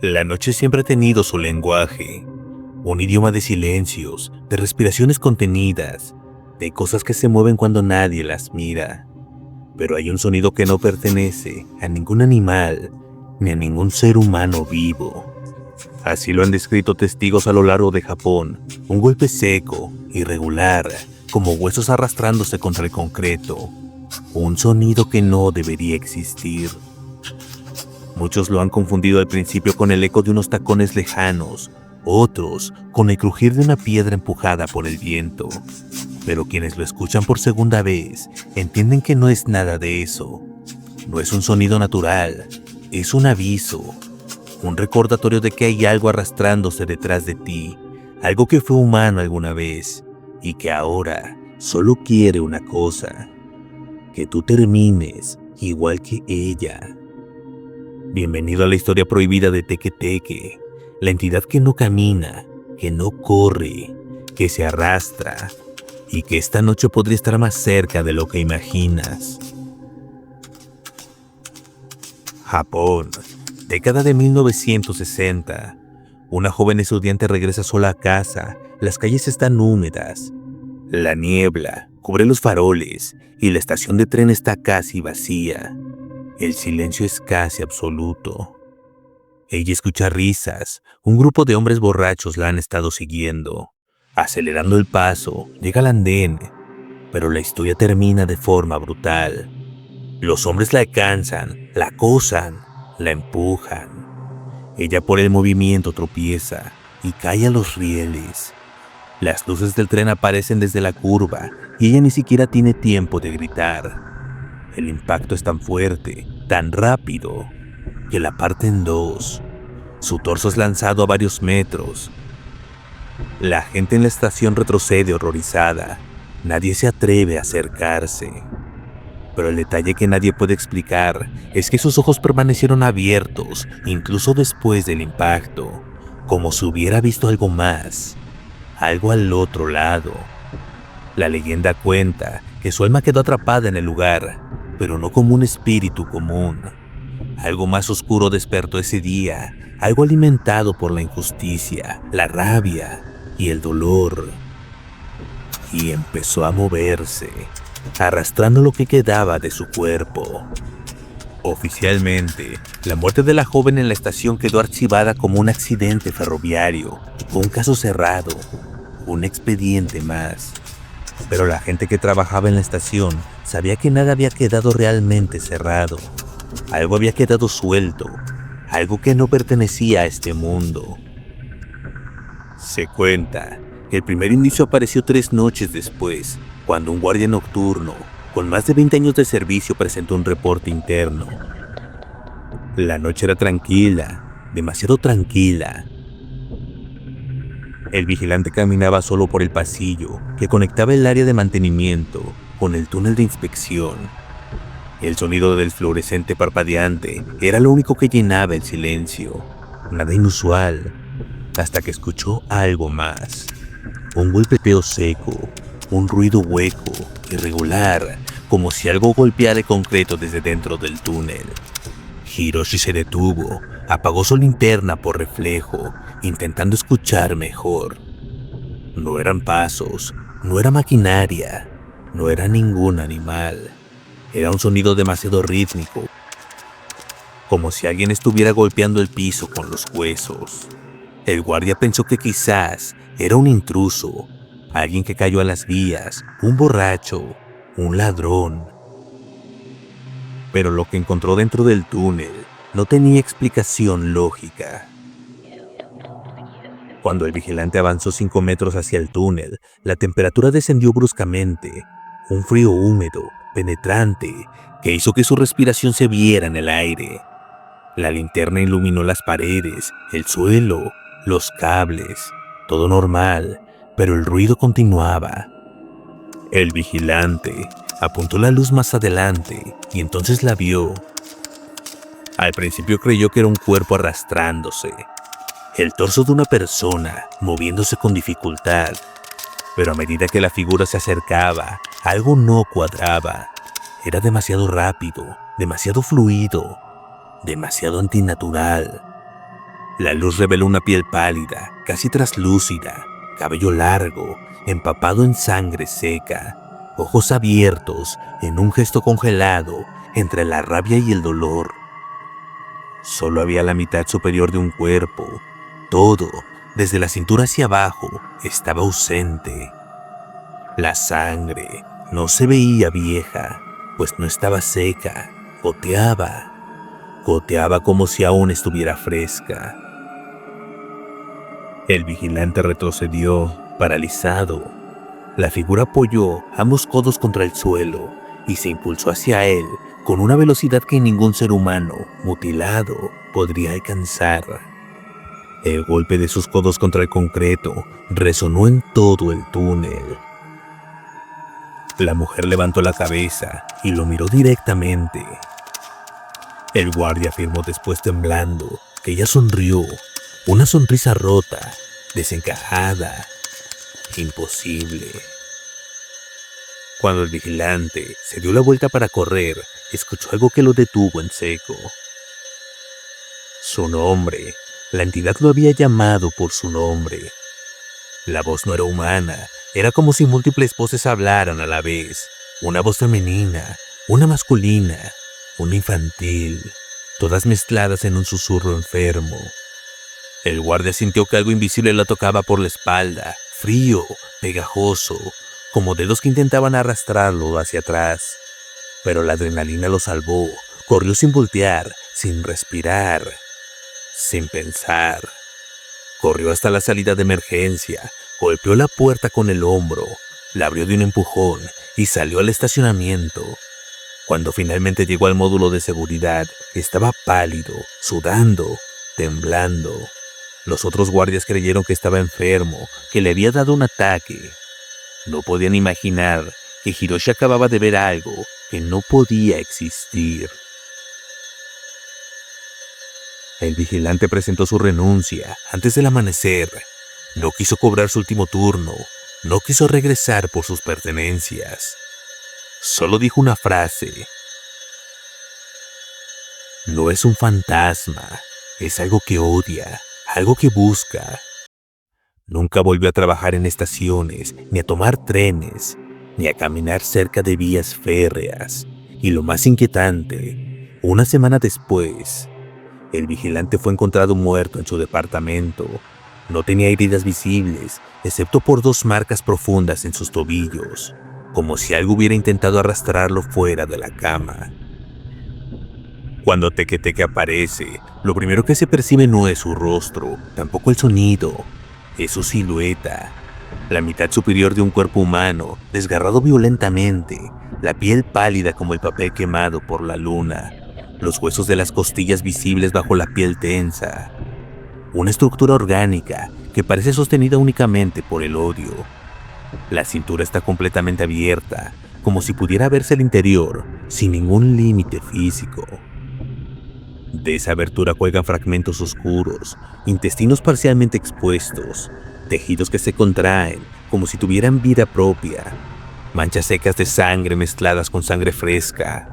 La noche siempre ha tenido su lenguaje, un idioma de silencios, de respiraciones contenidas, de cosas que se mueven cuando nadie las mira. Pero hay un sonido que no pertenece a ningún animal ni a ningún ser humano vivo. Así lo han descrito testigos a lo largo de Japón, un golpe seco, irregular, como huesos arrastrándose contra el concreto, un sonido que no debería existir. Muchos lo han confundido al principio con el eco de unos tacones lejanos, otros con el crujir de una piedra empujada por el viento. Pero quienes lo escuchan por segunda vez entienden que no es nada de eso. No es un sonido natural, es un aviso, un recordatorio de que hay algo arrastrándose detrás de ti, algo que fue humano alguna vez y que ahora solo quiere una cosa: que tú termines igual que ella. Bienvenido a la historia prohibida de Teke Teke, la entidad que no camina, que no corre, que se arrastra y que esta noche podría estar más cerca de lo que imaginas. Japón, década de 1960. Una joven estudiante regresa sola a casa, las calles están húmedas. La niebla cubre los faroles y la estación de tren está casi vacía. El silencio es casi absoluto. Ella escucha risas, un grupo de hombres borrachos la han estado siguiendo. Acelerando el paso, llega al andén, pero la historia termina de forma brutal. Los hombres la alcanzan, la acosan, la empujan. Ella por el movimiento tropieza y cae a los rieles. Las luces del tren aparecen desde la curva y ella ni siquiera tiene tiempo de gritar. El impacto es tan fuerte, tan rápido, que la parte en dos. Su torso es lanzado a varios metros. La gente en la estación retrocede horrorizada. Nadie se atreve a acercarse. Pero el detalle que nadie puede explicar es que sus ojos permanecieron abiertos, incluso después del impacto, como si hubiera visto algo más, algo al otro lado. La leyenda cuenta que su alma quedó atrapada en el lugar, pero no como un espíritu común. Algo más oscuro despertó ese día, algo alimentado por la injusticia, la rabia y el dolor. Y empezó a moverse, arrastrando lo que quedaba de su cuerpo. Oficialmente, la muerte de la joven en la estación quedó archivada como un accidente ferroviario, un caso cerrado, un expediente más. Pero la gente que trabajaba en la estación sabía que nada había quedado realmente cerrado. Algo había quedado suelto, algo que no pertenecía a este mundo. Se cuenta que el primer indicio apareció 3 noches después, cuando un guardia nocturno, con más de 20 años de servicio, presentó un reporte interno. La noche era tranquila, demasiado tranquila. El vigilante caminaba solo por el pasillo que conectaba el área de mantenimiento con el túnel de inspección. El sonido del fluorescente parpadeante era lo único que llenaba el silencio. Nada inusual, hasta que escuchó algo más. Un golpeteo seco, un ruido hueco, irregular, como si algo golpeara el concreto desde dentro del túnel. Hiroshi se detuvo, apagó su linterna por reflejo, intentando escuchar mejor. No eran pasos, no era maquinaria, no era ningún animal. Era un sonido demasiado rítmico, como si alguien estuviera golpeando el piso con los huesos. El guardia pensó que quizás era un intruso, alguien que cayó a las vías, un borracho, un ladrón. Pero lo que encontró dentro del túnel no tenía explicación lógica. Cuando el vigilante avanzó 5 metros hacia el túnel, la temperatura descendió bruscamente. Un frío húmedo, penetrante, que hizo que su respiración se viera en el aire. La linterna iluminó las paredes, el suelo, los cables, todo normal, pero el ruido continuaba. El vigilante apuntó la luz más adelante y entonces la vio. Al principio creyó que era un cuerpo arrastrándose, el torso de una persona moviéndose con dificultad, pero a medida que la figura se acercaba, algo no cuadraba. Era demasiado rápido, demasiado fluido, demasiado antinatural. La luz reveló una piel pálida, casi traslúcida, cabello largo, empapado en sangre seca, ojos abiertos en un gesto congelado entre la rabia y el dolor. Solo había la mitad superior de un cuerpo. Todo, desde la cintura hacia abajo, estaba ausente. La sangre no se veía vieja, pues no estaba seca, goteaba. Goteaba como si aún estuviera fresca. El vigilante retrocedió, paralizado. La figura apoyó ambos codos contra el suelo y se impulsó hacia él con una velocidad que ningún ser humano, mutilado, podría alcanzar. El golpe de sus codos contra el concreto resonó en todo el túnel. La mujer levantó la cabeza y lo miró directamente. El guardia afirmó después temblando que ella sonrió, una sonrisa rota, desencajada, imposible. Cuando el vigilante se dio la vuelta para correr, escuchó algo que lo detuvo en seco. Su nombre. La entidad lo había llamado por su nombre. La voz no era humana, era como si múltiples voces hablaran a la vez. Una voz femenina, una masculina, una infantil, todas mezcladas en un susurro enfermo. El guardia sintió que algo invisible lo tocaba por la espalda, frío, pegajoso, como dedos que intentaban arrastrarlo hacia atrás. Pero la adrenalina lo salvó, corrió sin voltear, sin respirar, sin pensar. Corrió hasta la salida de emergencia, golpeó la puerta con el hombro, la abrió de un empujón y salió al estacionamiento. Cuando finalmente llegó al módulo de seguridad, estaba pálido, sudando, temblando. Los otros guardias creyeron que estaba enfermo, que le había dado un ataque. No podían imaginar que Hiroshi acababa de ver algo que no podía existir. El vigilante presentó su renuncia antes del amanecer. No quiso cobrar su último turno, no quiso regresar por sus pertenencias. Solo dijo una frase. No es un fantasma, es algo que odia, algo que busca. Nunca volvió a trabajar en estaciones, ni a tomar trenes, ni a caminar cerca de vías férreas. Y lo más inquietante, una semana después, el vigilante fue encontrado muerto en su departamento. No tenía heridas visibles, excepto por 2 marcas profundas en sus tobillos, como si algo hubiera intentado arrastrarlo fuera de la cama. Cuando Teke Teke aparece, lo primero que se percibe no es su rostro, tampoco el sonido, es su silueta. La mitad superior de un cuerpo humano, desgarrado violentamente, la piel pálida como el papel quemado por la luna, los huesos de las costillas visibles bajo la piel tensa. Una estructura orgánica que parece sostenida únicamente por el odio. La cintura está completamente abierta, como si pudiera verse el interior, sin ningún límite físico. De esa abertura cuelgan fragmentos oscuros, intestinos parcialmente expuestos, tejidos que se contraen como si tuvieran vida propia, manchas secas de sangre mezcladas con sangre fresca,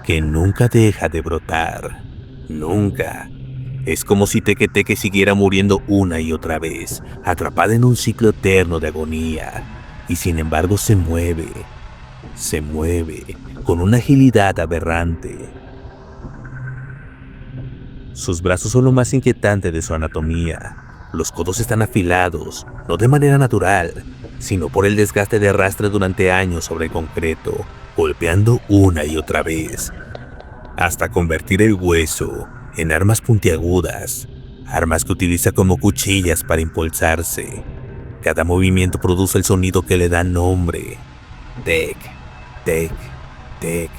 que nunca deja de brotar, nunca. Es como si Teke Teke siguiera muriendo una y otra vez, atrapada en un ciclo eterno de agonía, y sin embargo se mueve con una agilidad aberrante. Sus brazos son lo más inquietante de su anatomía. Los codos están afilados, no de manera natural, sino por el desgaste de arrastre durante años sobre el concreto, golpeando una y otra vez, hasta convertir el hueso en armas puntiagudas, armas que utiliza como cuchillas para impulsarse. Cada movimiento produce el sonido que le da nombre. Tek, tek, tek.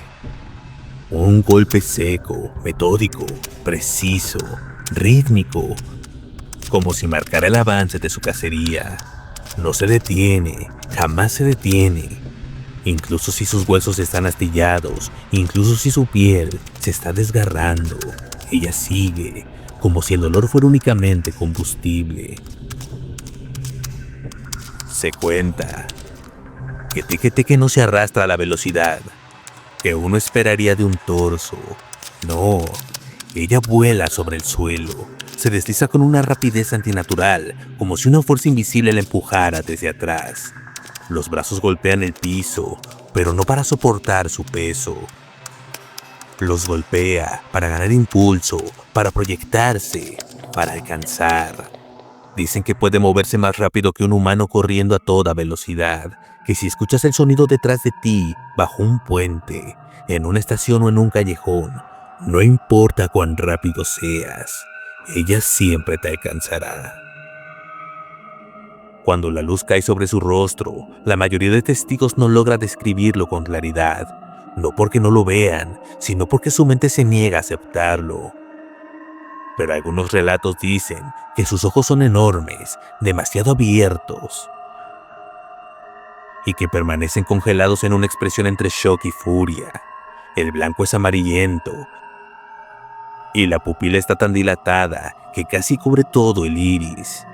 Un golpe seco, metódico, preciso, rítmico, como si marcara el avance de su cacería. No se detiene, jamás se detiene. Incluso si sus huesos están astillados, incluso si su piel se está desgarrando, ella sigue, como si el dolor fuera únicamente combustible. Se cuenta que Teke Teke no se arrastra a la velocidad que uno esperaría de un torso. No, Ella vuela sobre el suelo, se desliza con una rapidez antinatural, como si una fuerza invisible la empujara desde atrás. Los brazos golpean el piso, pero no para soportar su peso. Los golpea para ganar impulso, para proyectarse, para alcanzar. Dicen que puede moverse más rápido que un humano corriendo a toda velocidad, que si escuchas el sonido detrás de ti, bajo un puente, en una estación o en un callejón, no importa cuán rápido seas, ella siempre te alcanzará. Cuando la luz cae sobre su rostro, la mayoría de testigos no logra describirlo con claridad, no porque no lo vean, sino porque su mente se niega a aceptarlo. Pero algunos relatos dicen que sus ojos son enormes, demasiado abiertos, y que permanecen congelados en una expresión entre shock y furia. El blanco es amarillento, y la pupila está tan dilatada que casi cubre todo el iris.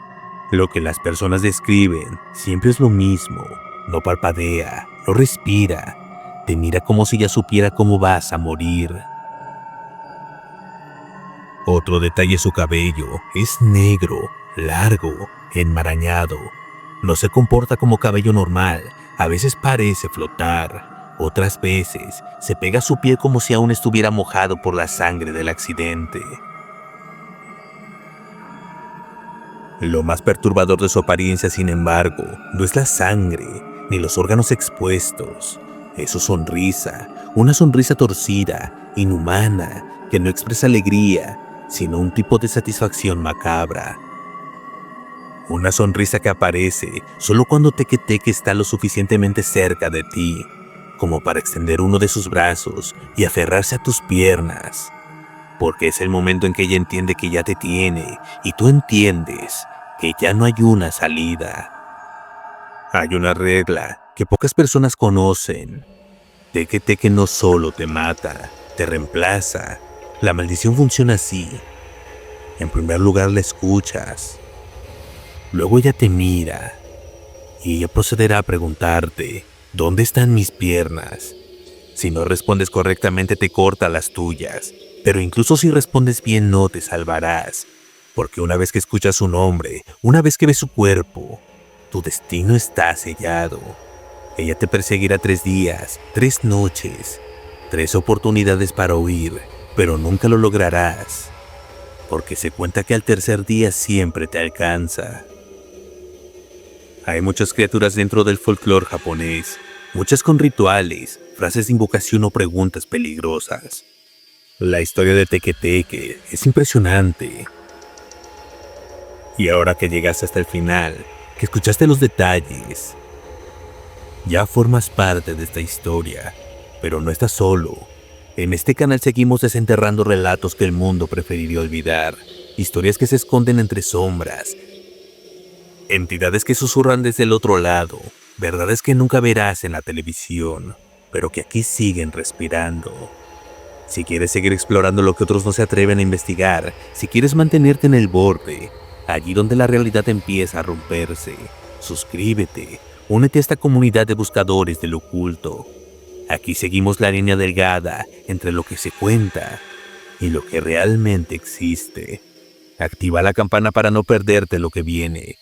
Lo que las personas describen siempre es lo mismo: no parpadea, no respira, te mira como si ya supiera cómo vas a morir. Otro detalle es su cabello: es negro, largo, enmarañado. No se comporta como cabello normal, a veces parece flotar, otras veces se pega a su piel como si aún estuviera mojado por la sangre del accidente. Lo más perturbador de su apariencia, sin embargo, no es la sangre ni los órganos expuestos, es su sonrisa, una sonrisa torcida, inhumana, que no expresa alegría, sino un tipo de satisfacción macabra. Una sonrisa que aparece solo cuando Teke está lo suficientemente cerca de ti, como para extender uno de sus brazos y aferrarse a tus piernas, porque es el momento en que ella entiende que ya te tiene y tú entiendes que ya no hay una salida. Hay una regla que pocas personas conocen: Teke no solo te mata, te reemplaza. La maldición funciona así: en primer lugar la escuchas, luego ella te mira y ella procederá a preguntarte: ¿dónde están mis piernas? Si no respondes correctamente, te corta las tuyas, pero incluso si respondes bien no te salvarás, porque una vez que escuchas su nombre, una vez que ves su cuerpo, tu destino está sellado. Ella te perseguirá 3 días, 3 noches, 3 oportunidades para huir, pero nunca lo lograrás, porque se cuenta que al tercer día siempre te alcanza. Hay muchas criaturas dentro del folclore japonés, muchas con rituales, frases de invocación o preguntas peligrosas. La historia de Teke es impresionante. Y ahora que llegaste hasta el final, que escuchaste los detalles, ya formas parte de esta historia, pero no estás solo. En este canal seguimos desenterrando relatos que el mundo preferiría olvidar, historias que se esconden entre sombras, entidades que susurran desde el otro lado, verdades que nunca verás en la televisión, pero que aquí siguen respirando. Si quieres seguir explorando lo que otros no se atreven a investigar, si quieres mantenerte en el borde, allí donde la realidad empieza a romperse, suscríbete, únete a esta comunidad de buscadores del oculto. Aquí seguimos la línea delgada entre lo que se cuenta y lo que realmente existe. Activa la campana para no perderte lo que viene.